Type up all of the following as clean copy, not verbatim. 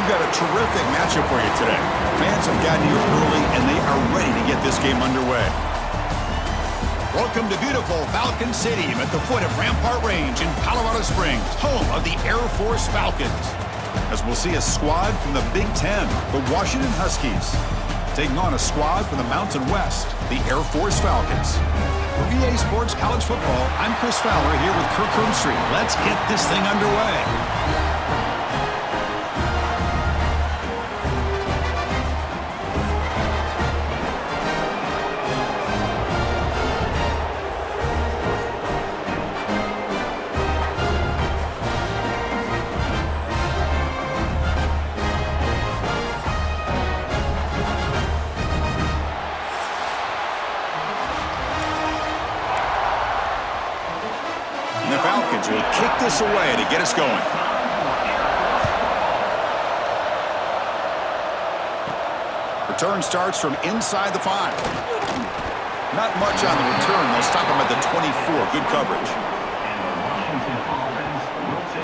We've got a terrific matchup for you today. Fans have gotten here early, and they are ready to get this game underway. Welcome to beautiful Falcon City at the foot of Rampart Range in Colorado Springs, home of the Air Force Falcons. As we'll see a squad from the Big Ten, the Washington Huskies, taking on a squad from the Mountain West, the Air Force Falcons. For EA Sports College Football, I'm Chris Fowler here with Kirk Hermstreet. Let's get this thing underway. The Falcons will kick this away to get us going. Return starts from inside the 5. Not much on the return. They'll stop him at the 24. Good coverage.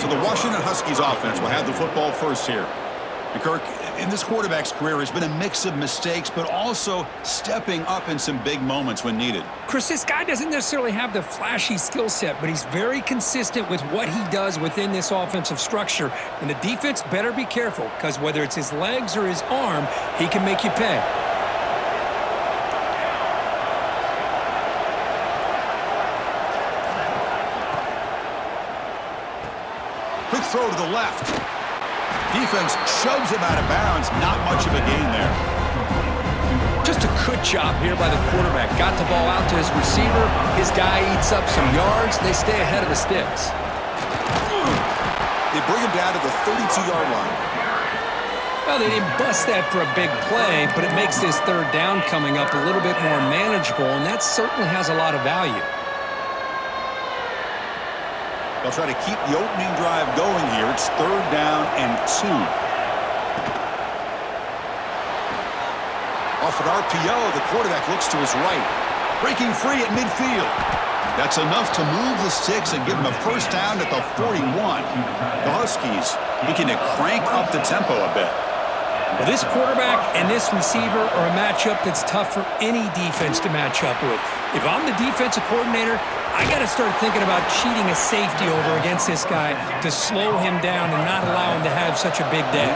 So the Washington Huskies offense will have the football first here. And Kirk, in this quarterback's career, has been a mix of mistakes, but also stepping up in some big moments when needed. Chris, this guy doesn't necessarily have the flashy skill set, but he's very consistent with what he does within this offensive structure. And the defense better be careful, because whether it's his legs or his arm, he can make you pay. Quick throw to the left. Defense shoves him out of bounds. Not much of a gain there. Just a good job here by the quarterback. Got the ball out to his receiver. His guy eats up some yards. They stay ahead of the sticks. They bring him down to the 32-yard line. Well, they didn't bust that for a big play, but it makes this third down coming up a little bit more manageable, and that certainly has a lot of value. They'll try to keep the opening drive going here. It's 3rd down and 2. Off an RPO, the quarterback looks to his right. Breaking free at midfield. That's enough to move the sticks and give him a first down at the 41. The Huskies looking to crank up the tempo a bit. Well, this quarterback and this receiver are a matchup that's tough for any defense to match up with. If I'm the defensive coordinator, I got to start thinking about cheating a safety over against this guy to slow him down and not allow him to have such a big day.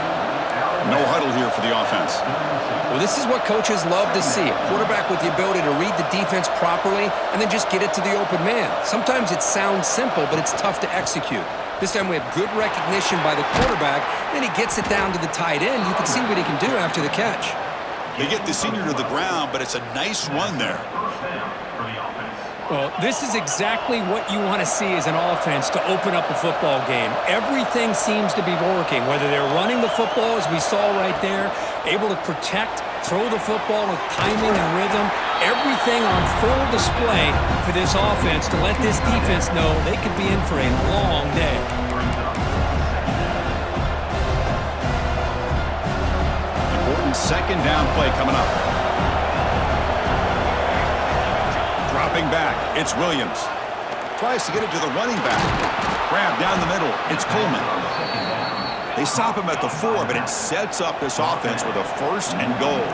No huddle here for the offense. Well, this is what coaches love to see. A quarterback with the ability to read the defense properly and then just get it to the open man. Sometimes it sounds simple, but it's tough to execute. This time we have good recognition by the quarterback, then he gets it down to the tight end. You can see what he can do after the catch. They get the senior to the ground, but it's a nice run there. Well, this is exactly what you want to see as an offense to open up a football game. Everything seems to be working, whether they're running the football, as we saw right there, able to protect, throw the football with timing and rhythm, everything on full display for this offense to let this defense know they could be in for a long day. Important 2nd down play coming up. Dropping back, it's Williams. Tries to get it to the running back. Grab down the middle, it's Coleman. They stop him at the 4, but it sets up this offense with a 1st and goal.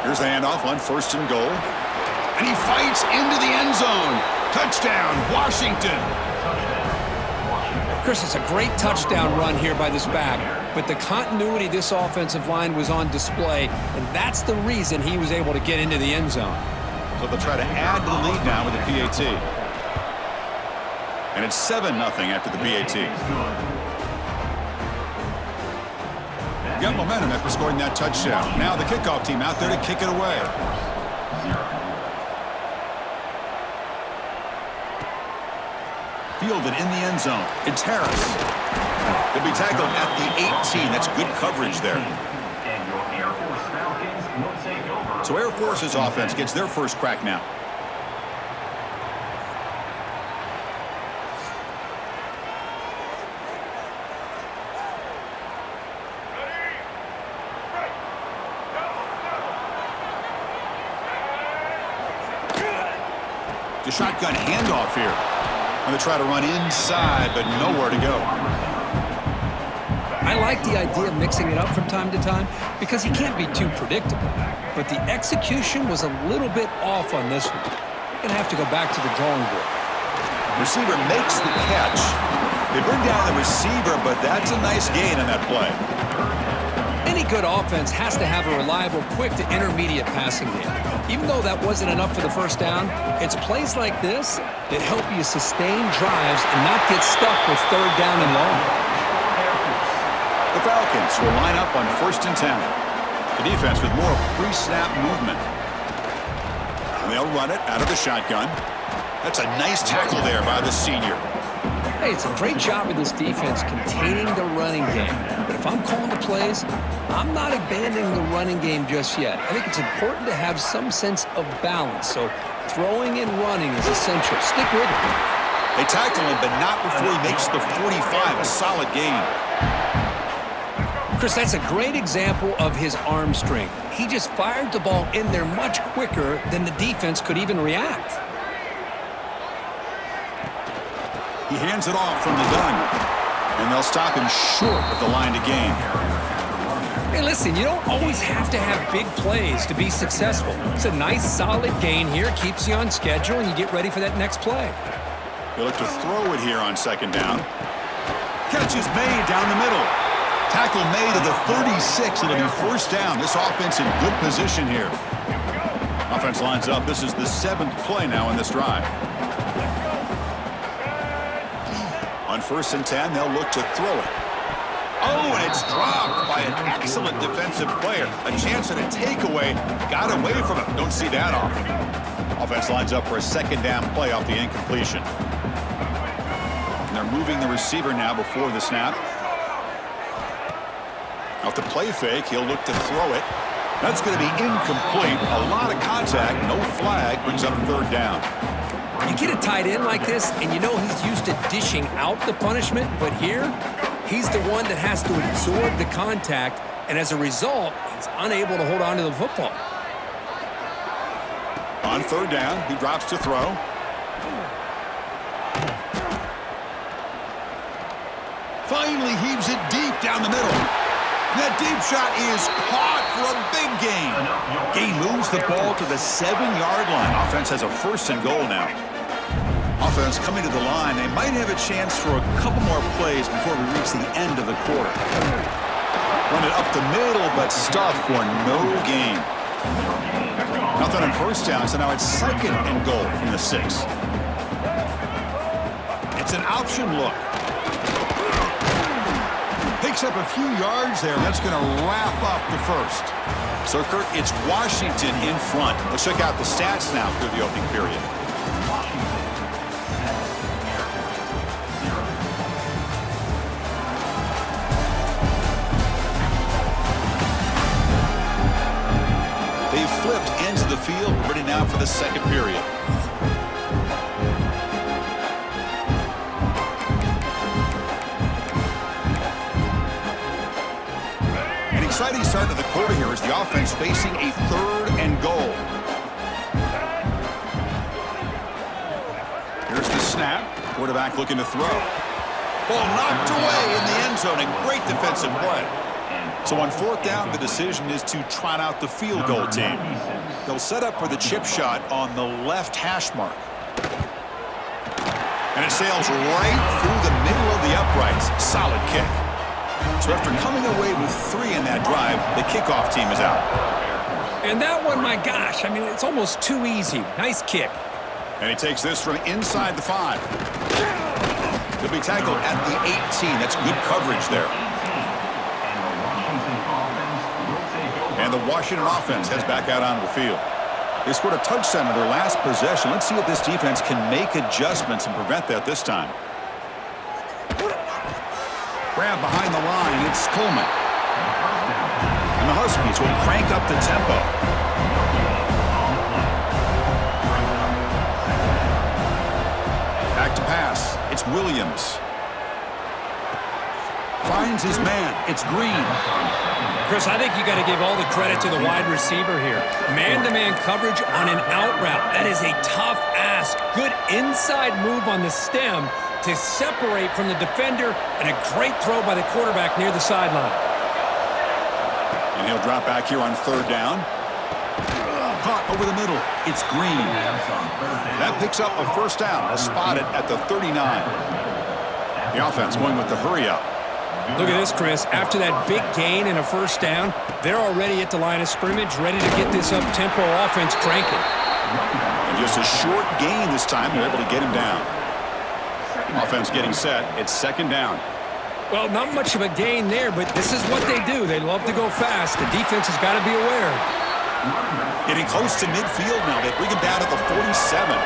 Here's the handoff on 1st and goal. And he fights into the end zone. Touchdown, Washington. Chris, it's a great touchdown run here by this back, but the continuity of this offensive line was on display, and that's the reason he was able to get into the end zone. So they'll try to add to the lead now with the PAT. And it's 7-0 after the PAT. Got momentum after scoring that touchdown. Now the kickoff team out there to kick it away. Fielded in the end zone. It's Harris. He'll be tackled at the 18. That's good coverage there. So Air Force's offense gets their first crack now. The shotgun handoff here. And they try to run inside, but nowhere to go. I like the idea of mixing it up from time to time because you can't be too predictable. But the execution was a little bit off on this one. You're going to have to go back to the drawing board. Receiver makes the catch. They bring down the receiver, but that's a nice gain on that play. Any good offense has to have a reliable, quick to intermediate passing game. Even though that wasn't enough for the first down, it's plays like this that help you sustain drives and not get stuck with third down and long. The Falcons will line up on 1st and 10. The defense with more pre-snap movement. And they'll run it out of the shotgun. That's a nice tackle there by the senior. Hey, it's a great job of this defense containing the running game. But if I'm calling the plays, I'm not abandoning the running game just yet. I think it's important to have some sense of balance. So throwing and running is essential. Stick with it. They tackle him, but not before he makes the 45, a solid gain. Chris, that's a great example of his arm strength. He just fired the ball in there much quicker than the defense could even react. He hands it off from the gun, and they'll stop him short of the line to gain. Hey, listen, you don't always have to have big plays to be successful. It's a nice, solid gain here, keeps you on schedule, and you get ready for that next play. They look to throw it here on 2nd down. Catch is made down the middle. Tackle made at the 36. It'll be 1st down. This offense in good position here. Offense lines up. This is the 7th play now in this drive. On 1st and 10, they'll look to throw it. Oh, and it's dropped by an excellent defensive player. A chance at a takeaway. Got away from it. Don't see that often. Offense lines up for a 2nd down play off the incompletion. And they're moving the receiver now before the snap. Off the play fake, he'll look to throw it. That's going to be incomplete. A lot of contact. No flag. Brings up 3rd down. You get a tight end like this, and you know he's used to dishing out the punishment, but here, he's the one that has to absorb the contact, and as a result, he's unable to hold on to the football. On 3rd down, he drops to throw. Finally heaves it deep down the middle. That deep shot is caught for a big gain. He moves the ball to the 7-yard line. Offense has a 1st and goal now. Offense coming to the line. They might have a chance for a couple more plays before we reach the end of the quarter. Run it up the middle, but stuffed for no gain. Nothing on 1st down, so now it's 2nd and goal from the 6. It's an option look. Picks up a few yards there, and that's going to wrap up the 1st. So, Kurt, it's Washington in front. Let's check out the stats now through the opening period. They've flipped ends of the field. We're ready now for the 2nd period. Exciting start to the quarter here as the offense facing a 3rd and goal. Here's the snap. Quarterback looking to throw. Ball knocked away in the end zone. A great defensive play. So on 4th down, the decision is to trot out the field goal team. They'll set up for the chip shot on the left hash mark. And it sails right through the middle of the uprights. Solid kick. So after coming away with 3 in that drive, the kickoff team is out. And that one, my gosh, I mean, it's almost too easy. Nice kick. And he takes this from inside the 5. He'll be tackled at the 18. That's good coverage there. And the Washington offense heads back out onto the field. They scored a touchdown in their last possession. Let's see if this defense can make adjustments and prevent that this time. Grab behind the line, it's Coleman. And the Huskies will crank up the tempo. Back to pass, it's Williams. finds his man. It's Green. Chris, I think you got to give all the credit to the wide receiver here. Man-to-man coverage on an out route. That is a tough ask. Good inside move on the stem to separate from the defender, and a great throw by the quarterback near the sideline. And he'll drop back here on third down. Caught over the middle. It's Green. That picks up a first down. A spotted at the 39. The offense going with the hurry up. Look at this, Chris. After that big gain and a first down, they're already at the line of scrimmage, ready to get this up-tempo offense cranking. And just a short gain this time. They're able to get him down. Offense getting set. It's second down. Well, not much of a gain there, but this is what they do. They love to go fast. The defense has got to be aware. Getting close to midfield now. They bring him down at the 47.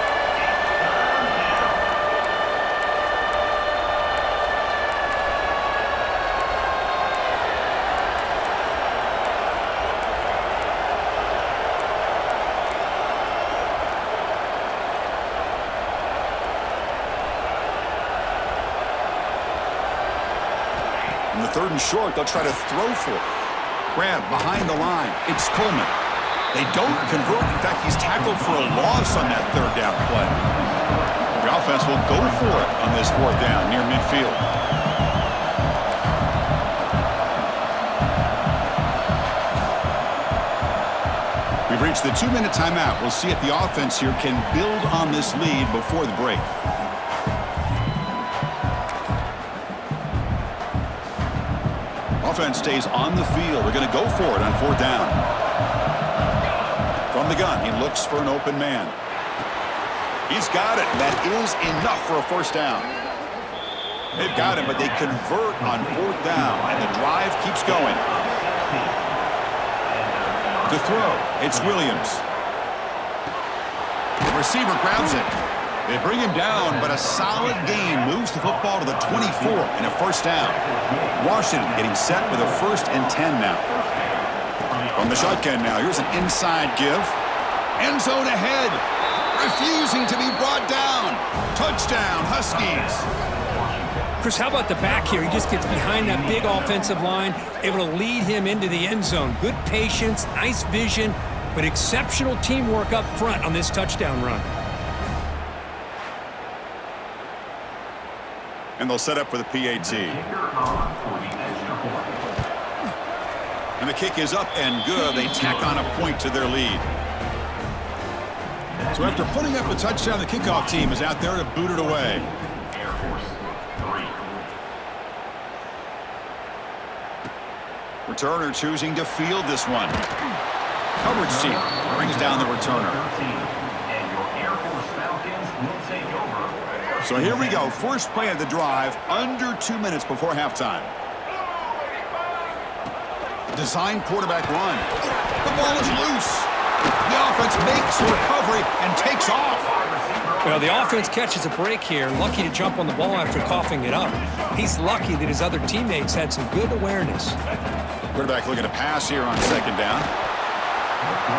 In the third and short, they'll try to throw for it. Grab behind the line. It's Coleman. They don't convert. In fact, he's tackled for a loss on that third down play. The offense will go for it on this fourth down near midfield. We've reached the 2-minute timeout. We'll see if the offense here can build on this lead before the break. Offense stays on the field. They're going to go for it on fourth down. From the gun, he looks for an open man. He's got it. That is enough for a first down. They've got him, but they convert on fourth down, and the drive keeps going. To throw, it's Williams. The receiver grabs it. They bring him down, but a solid gain moves the football to the 24 and a first down. Washington getting set with a 1st and 10 now. From the shotgun now, here's an inside give. End zone ahead. Refusing to be brought down. Touchdown, Huskies. Chris, how about the back here? He just gets behind that big offensive line, able to lead him into the end zone. Good patience, nice vision, but exceptional teamwork up front on this touchdown run. And they'll set up for the PAT. And the kick is up and good. They tack on a point to their lead. So after putting up a touchdown, the kickoff team is out there to boot it away. Returner choosing to field this one. Coverage team brings down the returner. So here we go. First play of the drive, under 2 minutes before halftime. Design quarterback run. The ball is loose. The offense makes the recovery and takes off. Well, the offense catches a break here. Lucky to jump on the ball after coughing it up. He's lucky that his other teammates had some good awareness. Quarterback looking to pass here on second down.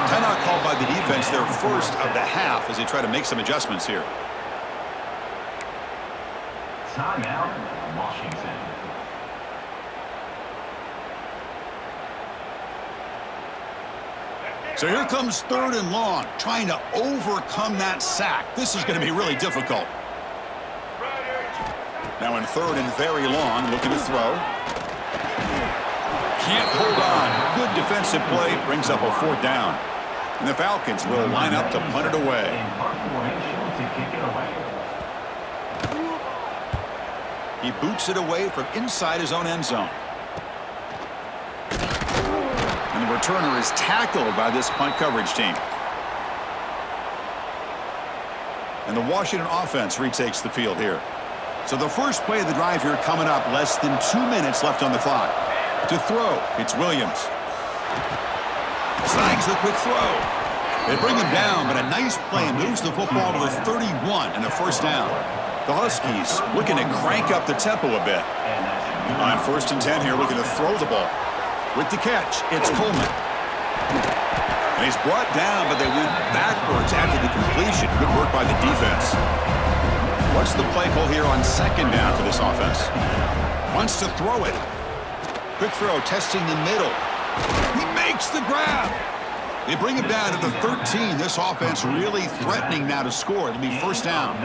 Timeout called by the defense, their first of the half, as they try to make some adjustments here. Timeout, Washington. So here comes third and long, trying to overcome that sack. This is going to be really difficult. Now in third and very long, looking to throw. Can't hold on. Good defensive play, brings up a fourth down. And the Falcons will line up to punt it away. He boots it away from inside his own end zone. And the returner is tackled by this punt coverage team. And the Washington offense retakes the field here. So the first play of the drive here coming up, less than 2 minutes left on the clock. To throw, it's Williams. Snags the quick throw. They bring him down, but a nice play moves the football to the 31 and a first down. The Huskies looking to crank up the tempo a bit. On 1st and 10 here, looking to throw the ball. With the catch, it's Coleman. And he's brought down, but they went backwards after the completion. Good work by the defense. What's the play call here on second down for this offense? Wants to throw it. Quick throw, testing the middle. He makes the grab. They bring him down to the 13. This offense really threatening now to score. It'll be first down.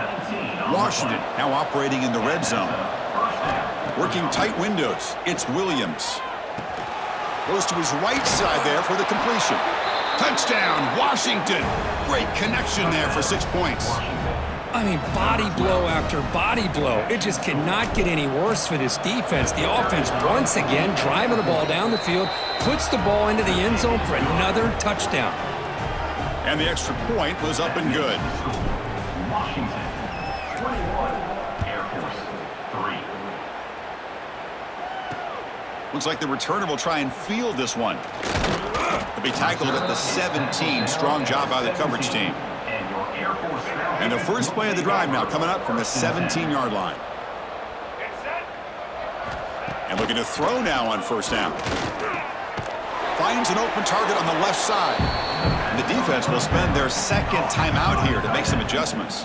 Washington now operating in the red zone. Working tight windows. It's Williams. Goes to his right side there for the completion. Touchdown, Washington. Great connection there for 6 points. I mean, body blow after body blow. It just cannot get any worse for this defense. The offense, once again, driving the ball down the field, puts the ball into the end zone for another touchdown. And the extra point was up and good. Washington, 21, Air Force, 3. Looks like the returner will try and field this one. He'll be tackled at the 17. Strong job by the coverage team. And the first play of the drive now coming up from the 17-yard line. And looking to throw now on first down. Finds an open target on the left side. And the defense will spend their second timeout here to make some adjustments.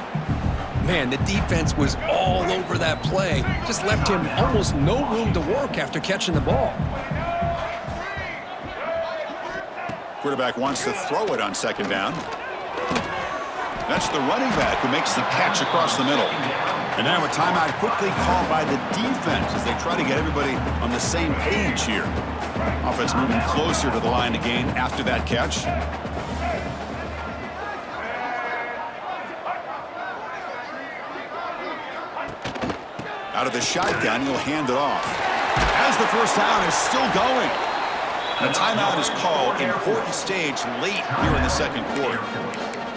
Man, the defense was all over that play. Just left him almost no room to work after catching the ball. Quarterback wants to throw it on second down. That's the running back who makes the catch across the middle. And now a timeout quickly called by the defense as they try to get everybody on the same page here. Offense moving closer to the line to gain after that catch. Out of the shotgun, he'll hand it off. As the first down is still going. And a timeout is called. Important stage late here in the second quarter.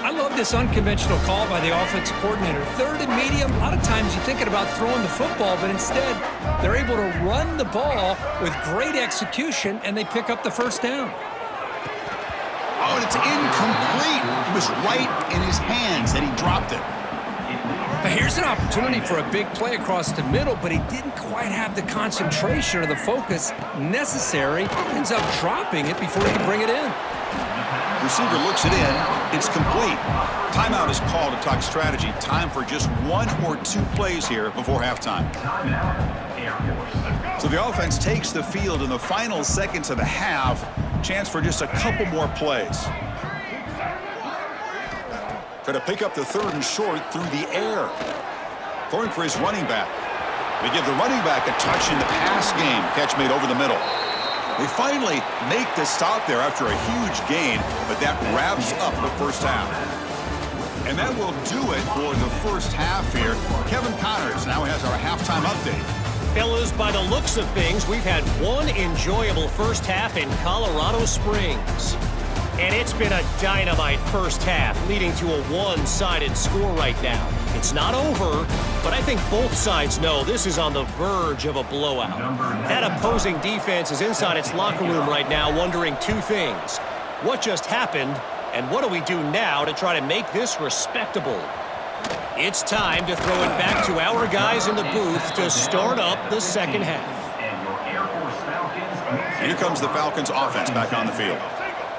I love this unconventional call by the offensive coordinator. Third and medium, a lot of times you're thinking about throwing the football, but instead they're able to run the ball with great execution, and they pick up the first down. Oh, and it's incomplete. It was right in his hands, and he dropped it. But here's an opportunity for a big play across the middle, but he didn't quite have the concentration or the focus necessary. Ends up dropping it before he can bring it in. Receiver looks it in. It's complete. Timeout is called to talk strategy. Time for just one or two plays here before halftime. So the offense takes the field in the final seconds of the half. Chance for just a couple more plays. Try to pick up the third and short through the air. Throwing for his running back. They give the running back a touch in the pass game. Catch made over the middle. They finally make the stop there after a huge gain, but that wraps up the first half. And that will do it for the first half here. Kevin Connors now has our halftime update. Fellas, by the looks of things, we've had one enjoyable first half in Colorado Springs. And it's been a dynamite first half, leading to a one-sided score right now. It's not over, but I think both sides know this is on the verge of a blowout. That opposing defense is inside its locker room right now wondering two things. What just happened, and what do we do now to try to make this respectable? It's time to throw it back to our guys in the booth to start up the second half. Here comes the Falcons offense back on the field.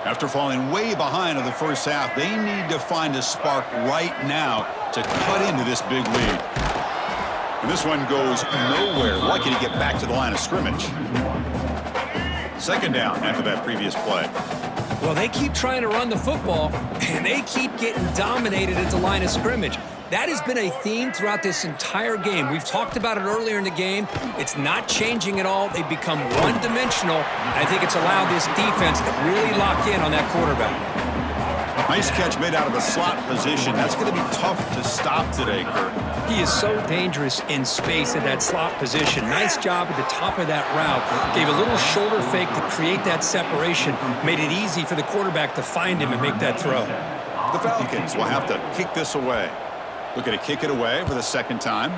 After falling way behind in the first half, they need to find a spark right now to cut into this big lead. And this one goes nowhere. Lucky to get back to the line of scrimmage. Second down after that previous play. Well, they keep trying to run the football, and they keep getting dominated at the line of scrimmage. That has been a theme throughout this entire game. We've talked about it earlier in the game. It's not changing at all. They've become one-dimensional. I think it's allowed this defense to really lock in on that quarterback. Nice catch made out of the slot position. That's going to be tough to stop today, Kurt. He is so dangerous in space at that slot position. Nice job at the top of that route. Gave a little shoulder fake to create that separation. Made it easy for the quarterback to find him and make that throw. The Falcons will have to kick this away. Looking to kick it away for the second time.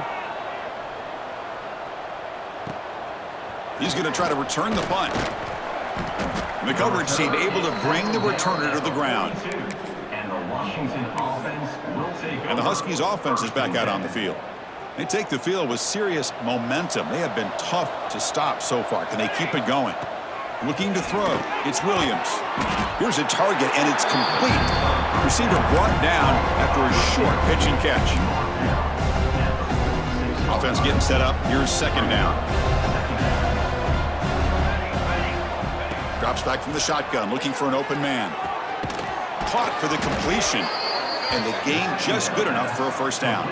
He's going to try to return the punt. And the coverage team able to bring the returner to the ground. And the Huskies offense is back out on the field. They take the field with serious momentum. They have been tough to stop so far. Can they keep it going? Looking to throw. It's Williams. Here's a target, and it's complete. Receiver brought down after a short pitch and catch. Offense getting set up. Here's second down. Drops back from the shotgun, looking for an open man. Caught for the completion. And the gain just good enough for a first down.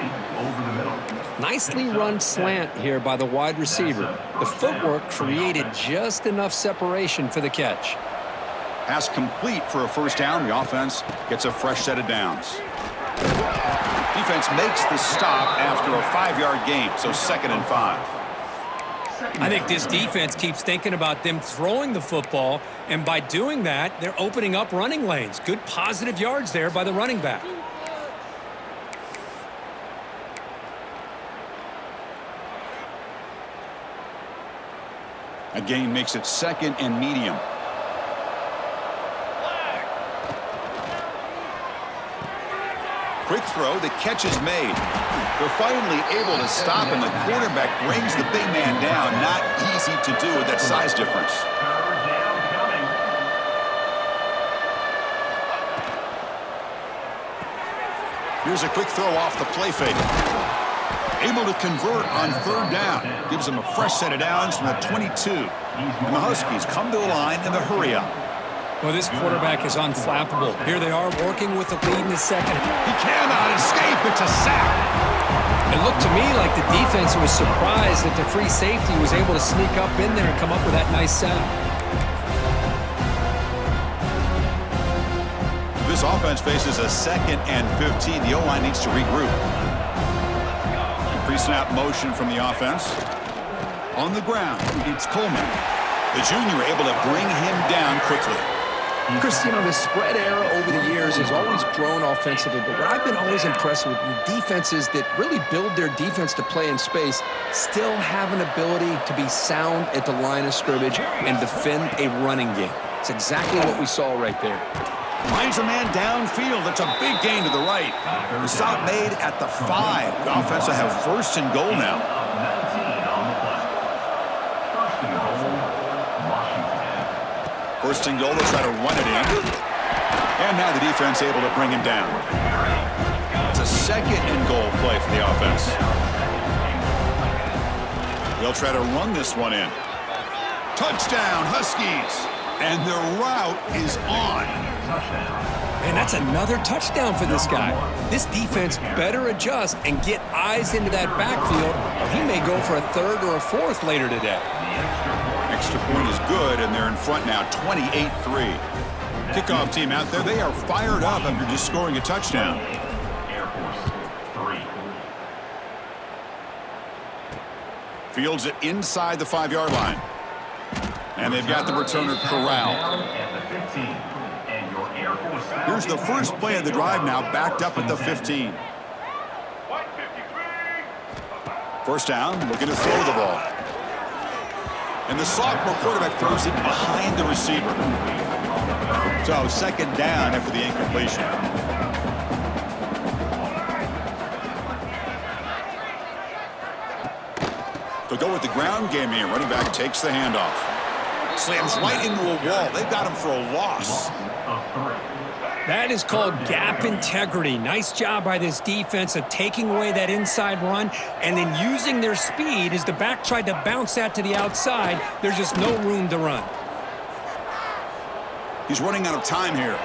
Nicely run slant here by the wide receiver. The footwork created just enough separation for the catch. Pass complete for a first down. The offense gets a fresh set of downs. Defense makes the stop after a 5-yard gain, so 2nd and 5. I think this defense keeps thinking about them throwing the football, and by doing that, they're opening up running lanes. Good positive yards there by the running back. A gain makes it 2nd and medium. Quick throw, the catch is made. They're finally able to stop, and the quarterback brings the big man down. Not easy to do with that size difference. Here's a quick throw off the play fake. Able to convert on 3rd down. Gives them a fresh set of downs from the 22. And the Huskies come to the line in the hurry-up. Well, this quarterback is unflappable. Here they are working with the lead in the second. He cannot escape. It's a sack. It looked to me like the defense was surprised that the free safety was able to sneak up in there and come up with that nice sack. This offense faces a 2nd and 15. The O-line needs to regroup. Pre-snap motion from the offense. On the ground, it's Coleman. The junior able to bring him down quickly. Chris, you know, the spread era over the years has always grown offensively, but what I've been always impressed with defenses that really build their defense to play in space still have an ability to be sound at the line of scrimmage and defend a running game. It's exactly what we saw right there. Finds a man downfield. That's a big gain to the right. The stop made at the 5. The offense will have 1st and goal now. First and goal, they'll try to run it in. And now the defense able to bring him down. It's a 2nd and goal play for the offense. They'll try to run this one in. Touchdown, Huskies. And their route is on. Man, that's another touchdown for this guy. This defense better adjust and get eyes into that backfield, or he may go for a 3rd or a 4th later today. Extra point is good, and they're in front now, 28-3. Kickoff team out there, they are fired up after just scoring a touchdown. Air Force 3. Fields it inside the 5-yard line. And they've got the returner corralled. Here's the first play of the drive now, backed up at the 15. First down, looking to throw the ball. And the sophomore quarterback throws it behind the receiver. So 2nd down after the incompletion. They'll go with the ground game here. Running back takes the handoff. Slams right into a wall. They've got him for a loss. That is called gap integrity. Nice job by this defense of taking away that inside run and then using their speed as the back tried to bounce that to the outside. There's just no room to run. He's running out of time here.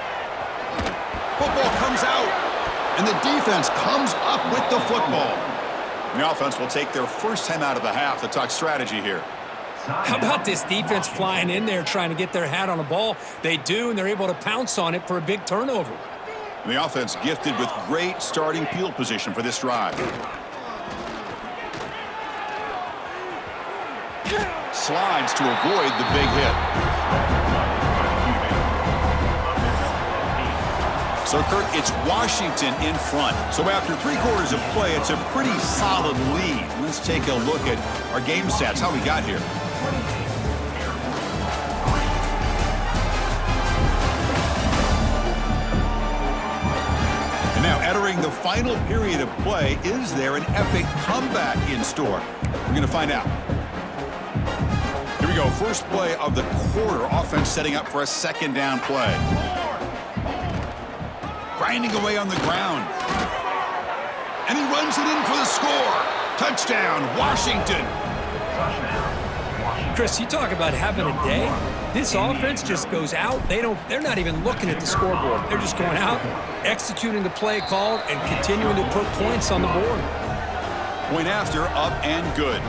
Football comes out, and the defense comes up with the football. And the offense will take their first time out of the half to talk strategy here. How about this defense flying in there trying to get their hat on the ball? They do, and they're able to pounce on it for a big turnover. And the offense gifted with great starting field position for this drive. Slides to avoid the big hit. So, Kurt, it's Washington in front. So after 3 quarters of play, it's a pretty solid lead. Let's take a look at our game stats, how we got here. And now entering the final period of play, is there an epic comeback in store? We're going to find out. Here we go, first play of the quarter. Offense setting up for a 2nd down play. Grinding away on the ground. And he runs it in for the score. Touchdown, Washington. Chris, you talk about having a day. This offense just goes out. They're not even looking at the scoreboard. They're just going out, executing the play called, and continuing to put points on the board. Point after, up and good.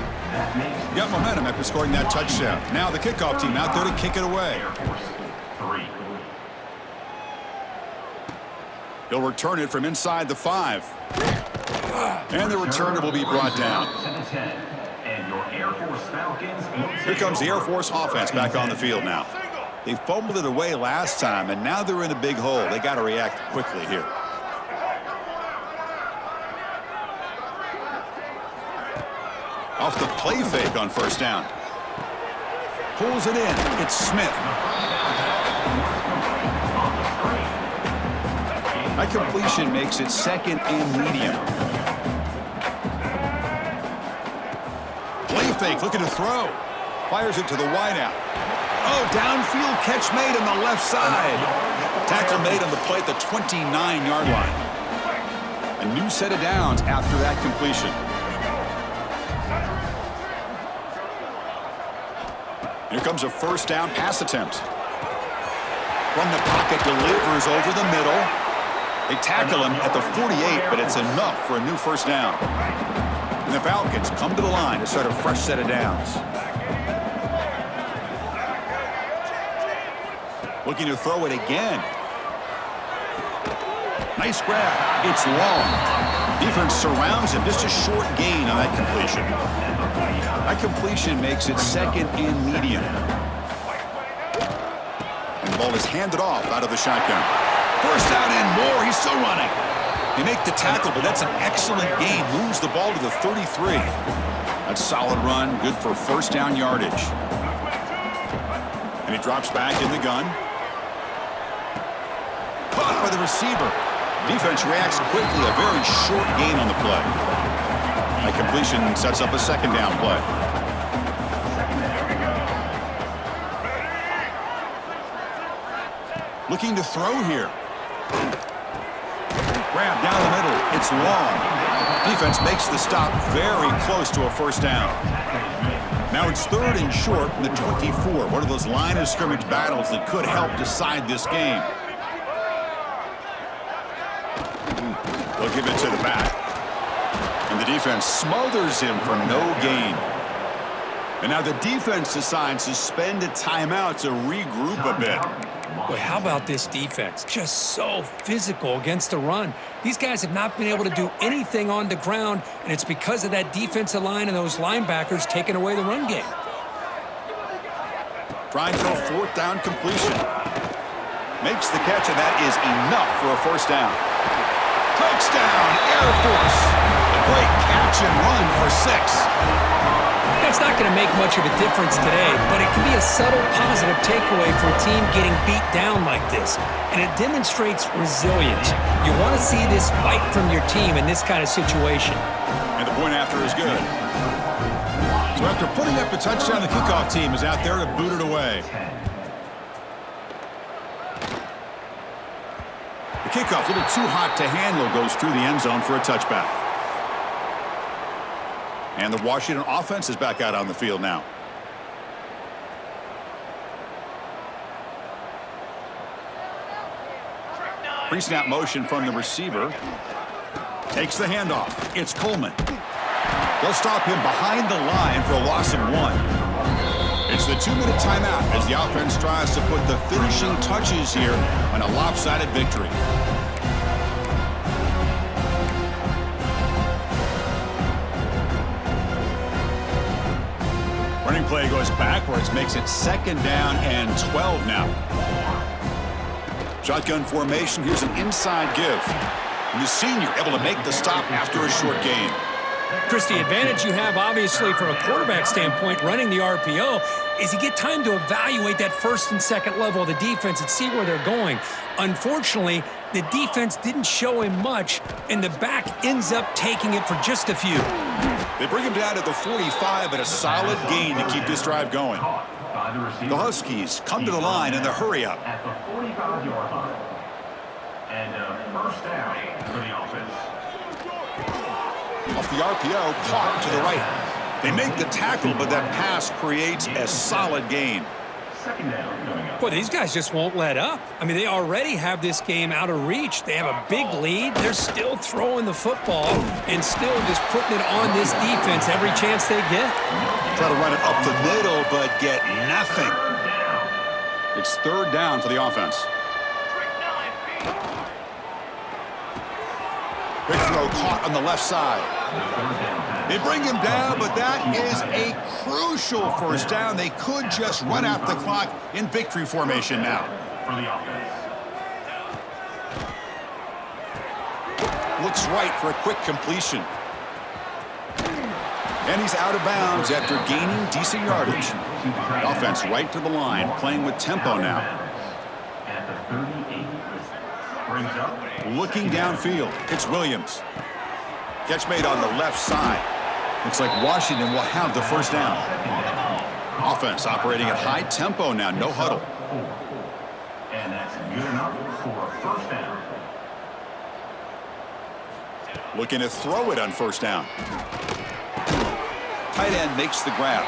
Got momentum after scoring that touchdown. Now the kickoff team out there to kick it away. He'll return it from inside the 5. And the returner will be brought down. Here comes the Air Force offense back on the field now. They fumbled it away last time, and now they're in a big hole. They got to react quickly here. Off the play fake on first down. Pulls it in. It's Smith. That completion makes it second and medium. Play fake, looking to throw. Fires it to the wideout. Oh, downfield catch made on the left side. Tackle made on the play at the 29-yard line. A new set of downs after that completion. Here comes a first down pass attempt. From the pocket, delivers over the middle. They tackle him at the 48, but it's enough for a new first down. And the Falcons come to the line to start a fresh set of downs. Looking to throw it again. Nice grab. It's long. Defense surrounds him. Just a short gain on that completion. That completion makes it second and medium. And the ball is handed off out of the shotgun. First down and more. He's still running. They make the tackle, but that's an excellent gain. Moves the ball to the 33. That's a solid run. Good for first down yardage. And he drops back in the gun. Caught by the receiver. Defense reacts quickly. A very short gain on the play. That completion sets up a second down play. Looking to throw here. Grab down the middle. It's long. Defense makes the stop very close to a first down. Now it's third and short from the 24. One of those line of scrimmage battles that could help decide this game. They'll give it to the back. And the defense smothers him for no gain. And now the defense decides to spend a timeout to regroup a bit. Boy, how about this defense? Just so physical against the run. These guys have not been able to do anything on the ground, and it's because of that defensive line and those linebackers taking away the run game. Trying for a fourth down completion. Makes the catch, and that is enough for a first down. Touchdown, Air Force. A great catch and run for 6. That's not going to make much of a difference today, but it can be a subtle positive takeaway for a team getting beat down like this. And it demonstrates resilience. You want to see this fight from your team in this kind of situation. And the point after is good. So after putting up a touchdown, the kickoff team is out there to boot it away. The kickoff, a little too hot to handle, goes through the end zone for a touchback. And the Washington offense is back out on the field now. Pre-snap motion from the receiver. Takes the handoff. It's Coleman. They'll stop him behind the line for a loss of 1. It's the 2-minute timeout as the offense tries to put the finishing touches here on a lopsided victory. Running play goes backwards, makes it second down and 12 now. Shotgun formation, here's an inside give. And the senior able to make the stop after a short gain. Chris, the advantage you have, obviously, from a quarterback standpoint, running the RPO, is you get time to evaluate that first and second level of the defense and see where they're going. Unfortunately, the defense didn't show him much, and the back ends up taking it for just a few. They bring him down at the 45, but a solid gain to keep this drive going. The Huskies come to the line in the hurry-up. At the 45-yard line. And first down for the offense. Off the RPO, caught to the right. They make the tackle, but that pass creates a solid gain. Second down coming up. Boy, these guys just won't let up. I mean, they already have this game out of reach. They have a big lead. They're still throwing the football and still just putting it on this defense every chance they get. Try to run it up the middle, but get nothing. It's third down for the offense. Big throw caught on the left side. They bring him down, but that is a crucial first down. They could just run out the clock in victory formation now. For the offense. Looks right for a quick completion. And he's out of bounds after gaining decent yardage. The offense right to the line, playing with tempo now. At the 38. Brings up. Looking downfield, it's Williams. Catch made on the left side. Looks like Washington will have the first down. Offense operating at high tempo now, no huddle. And that's good enough for a first down. Looking to throw it on first down. Tight end makes the grab.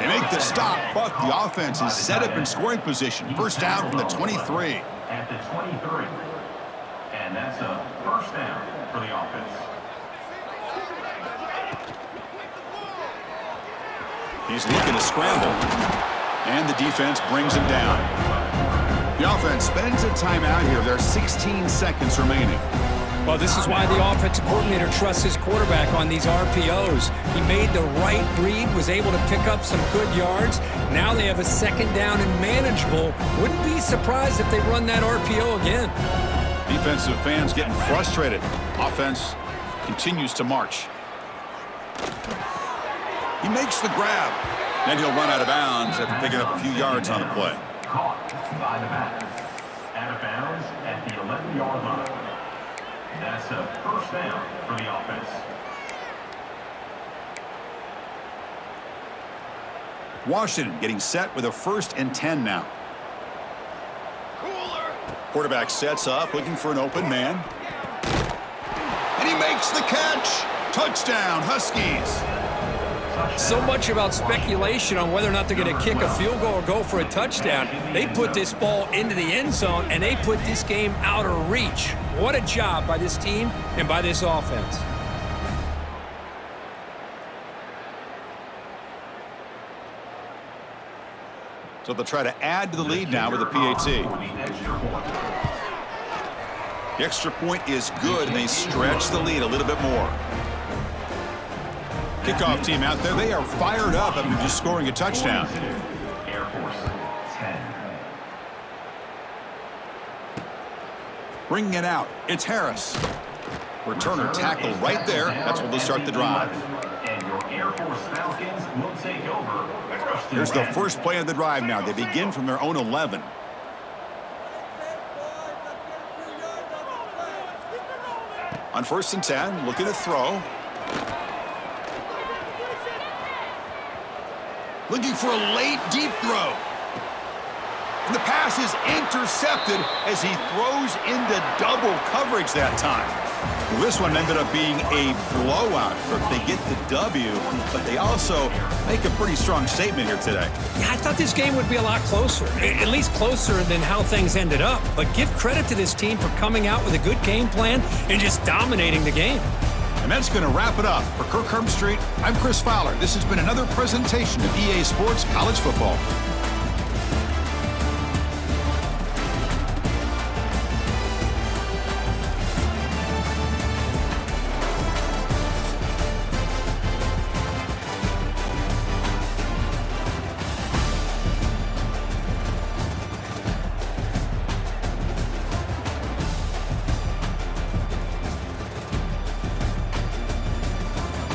They make the stop, but the offense is set up in scoring position. First down from the 23. At the 23. And that's a first down for the offense. He's looking to scramble. And the defense brings him down. The offense spends a timeout here. There are 16 seconds remaining. Well, this is why the offensive coordinator trusts his quarterback on these RPOs. He made the right read, was able to pick up some good yards. Now they have a second down and manageable. Wouldn't be surprised if they run that RPO again. Defensive fans getting frustrated. Offense continues to march. He makes the grab. Then he'll run out of bounds after picking up a few yards on the play. Caught by the back. Out of bounds at the 11-yard line. That's a first down for the offense. Washington getting set with a 1st and 10 now. Quarterback sets up, looking for an open man. And he makes the catch. Touchdown, Huskies. So much about speculation on whether or not they're going to kick a field goal or go for a touchdown. They put this ball into the end zone, and they put this game out of reach. What a job by this team and by this offense. So they'll try to add to the lead now with a PAT. The extra point is good, and they stretch the lead a little bit more. Kickoff team out there, they are fired up after just scoring a touchdown. Air Force 10. Bringing it out, it's Harris. Returner tackle right there. That's where they'll start the drive. And your Air Force Falcons will take over. Here's the first play of the drive now. They begin from their own 11. On 1st and 10, looking to throw. Looking for a late deep throw. And the pass is intercepted as he throws into double coverage that time. Well, this one ended up being a blowout. They get the W, but they also make a pretty strong statement here today. Yeah, I thought this game would be a lot closer, at least closer than how things ended up. But give credit to this team for coming out with a good game plan and just dominating the game. And that's going to wrap it up. For Kirk Herbstreit, I'm Chris Fowler. This has been another presentation of EA Sports College Football.